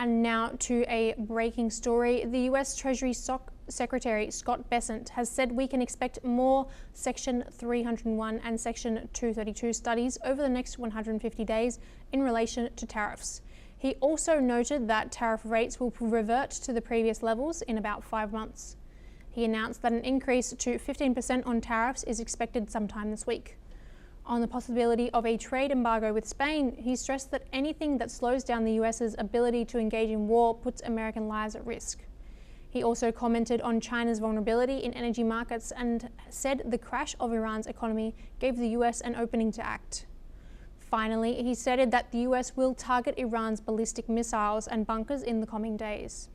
And now to a breaking story. The US Treasury Secretary Scott Bessent has said we can expect more Section 301 and Section 232 studies over the next 150 days in relation to tariffs. He also noted that tariff rates will revert to the previous levels in about 5 months. He announced that an increase to 15% on tariffs is expected sometime this week. On the possibility of a trade embargo with Spain, he stressed that anything that slows down the US's ability to engage in war puts American lives at risk. He also commented on China's vulnerability in energy markets and said the crash of Iran's economy gave the US an opening to act. Finally, he stated that the US will target Iran's ballistic missiles and bunkers in the coming days.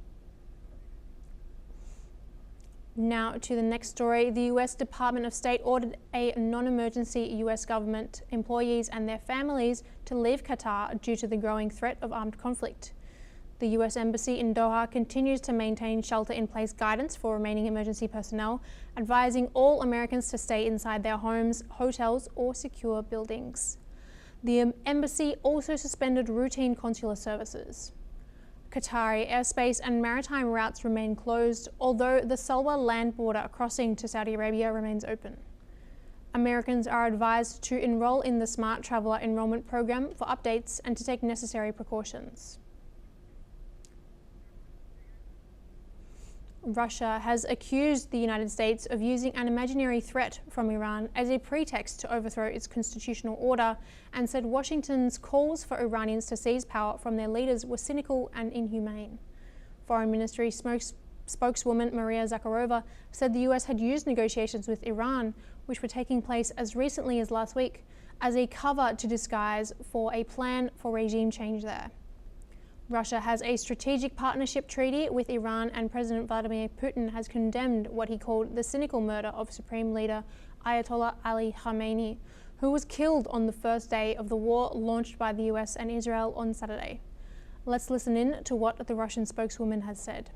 Now to the next story. The US Department of State ordered a non-emergency US government employees and their families to leave Qatar due to the growing threat of armed conflict. The US Embassy in Doha continues to maintain shelter-in-place guidance for remaining emergency personnel, advising all Americans to stay inside their homes, hotels, or secure buildings. The embassy also suspended routine consular services. Qatari airspace and maritime routes remain closed, although the Salwa land border crossing to Saudi Arabia remains open. Americans are advised to enroll in the Smart Traveller Enrollment Program for updates and to take necessary precautions. Russia has accused the United States of using an imaginary threat from Iran as a pretext to overthrow its constitutional order and said Washington's calls for Iranians to seize power from their leaders were cynical and inhumane. Foreign Ministry spokeswoman Maria Zakharova said the US had used negotiations with Iran, which were taking place as recently as last week, as a cover to disguise for a plan for regime change there. Russia has a strategic partnership treaty with Iran, and President Vladimir Putin has condemned what he called the cynical murder of Supreme Leader Ayatollah Ali Khamenei, who was killed on the first day of the war launched by the US and Israel on Saturday. Let's listen in to what the Russian spokeswoman has said.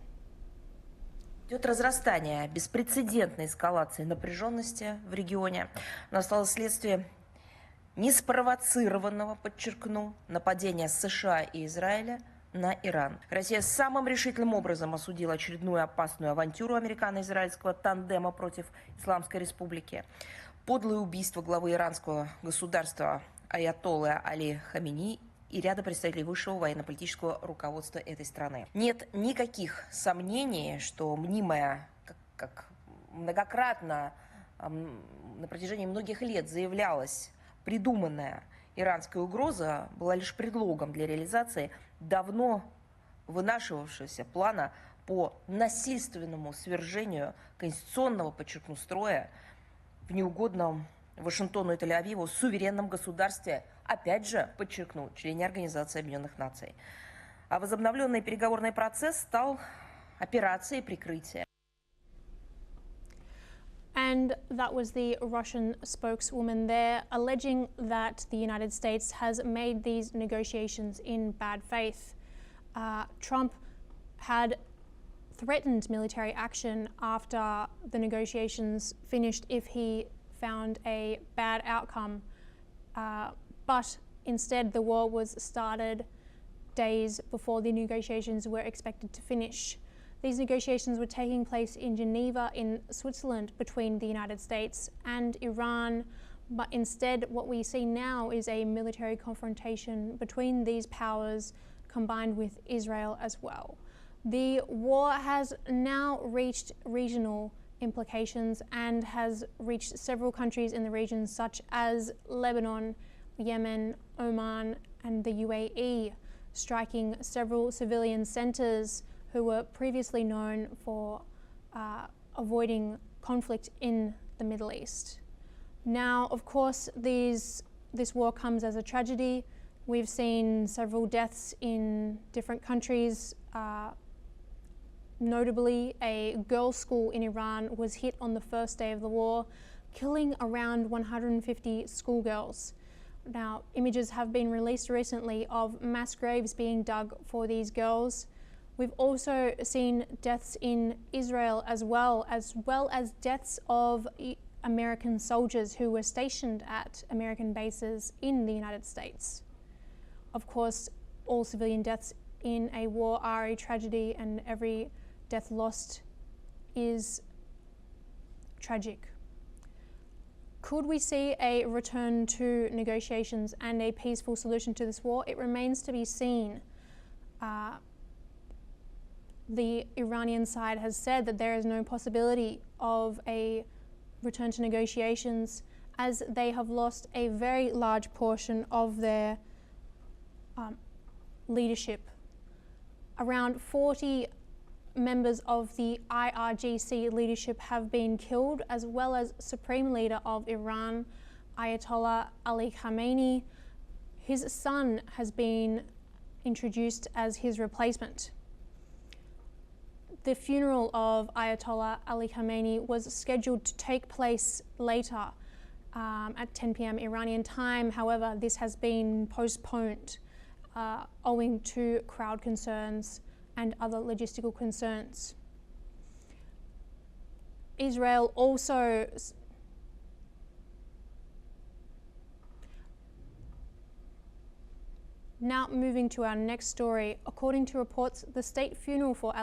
Идет разрастание беспрецедентной эскалации напряженности в регионе. Настало следствие неспровоцированного, подчеркну, нападения США и Израиля на Иран. Россия самым решительным образом осудила очередную опасную авантюру американо-израильского тандема против Исламской Республики. Подлое убийство главы иранского государства аятоллы Али Хаменеи и ряда представителей высшего военно-политического руководства этой страны. Нет никаких сомнений, что мнимая, как многократно на протяжении многих лет заявлялась, придуманная иранская угроза была лишь предлогом для реализации давно вынашивавшегося плана по насильственному свержению конституционного, подчеркну, строя в неугодном Вашингтону и Тель-Авиву суверенном государстве, опять же, подчеркну, члене Организации Объединенных Наций. А возобновленный переговорный процесс стал операцией прикрытия. And that was the Russian spokeswoman there, alleging that the United States has made these negotiations in bad faith. Trump had threatened military action after the negotiations finished if he found a bad outcome, but instead the war was started days before the negotiations were expected to finish. These negotiations were taking place in Geneva in Switzerland between the United States and Iran, but instead what we see now is a military confrontation between these powers combined with Israel as well. The war has now reached regional implications and has reached several countries in the region such as Lebanon, Yemen, Oman and the UAE, striking several civilian centres who were previously known for avoiding conflict in the Middle East. Now, of course, this war comes as a tragedy. We've seen several deaths in different countries. Notably, a girls' school in Iran was hit on the first day of the war, killing around 150 schoolgirls. Now, images have been released recently of mass graves being dug for these girls. We've also seen deaths in Israel as well as deaths of American soldiers who were stationed at American bases in the United States. Of course, all civilian deaths in a war are a tragedy, and every death lost is tragic. Could we see a return to negotiations and a peaceful solution to this war? It remains to be seen. The Iranian side has said that there is no possibility of a return to negotiations, as they have lost a very large portion of their leadership. Around 40 members of the IRGC leadership have been killed, as well as Supreme Leader of Iran, Ayatollah Ali Khamenei. His son has been introduced as his replacement. The funeral of Ayatollah Ali Khamenei was scheduled to take place later at 10 p.m. Iranian time. However, this has been postponed owing to crowd concerns and other logistical concerns. Israel also now moving to our next story. According to reports, the state funeral for Ali